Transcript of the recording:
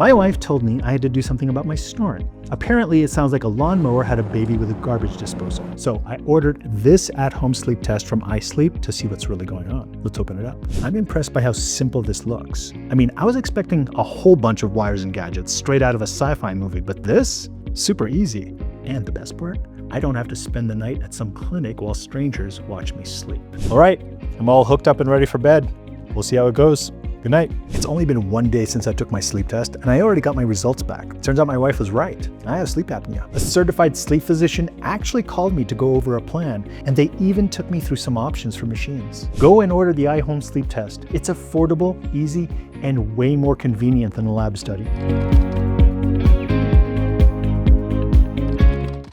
My wife told me I had to do something about my snoring. Apparently, it sounds like a lawnmower had a baby with a garbage disposal. So I ordered this at-home sleep test from iSleep to see what's really going on. Let's open it up. I'm impressed by how simple this looks. I mean, I was expecting a whole bunch of wires and gadgets straight out of a sci-fi movie, but this? Super easy. And the best part? I don't have to spend the night at some clinic while strangers watch me sleep. All right, I'm all hooked up and ready for bed. We'll see how it goes. Good night. It's only been 1 day since I took my sleep test, and I already got my results back. Turns out my wife was right. I have sleep apnea. A certified sleep physician actually called me to go over a plan, and they even took me through some options for machines. Go and order the iHome sleep test. It's affordable, easy, and way more convenient than a lab study.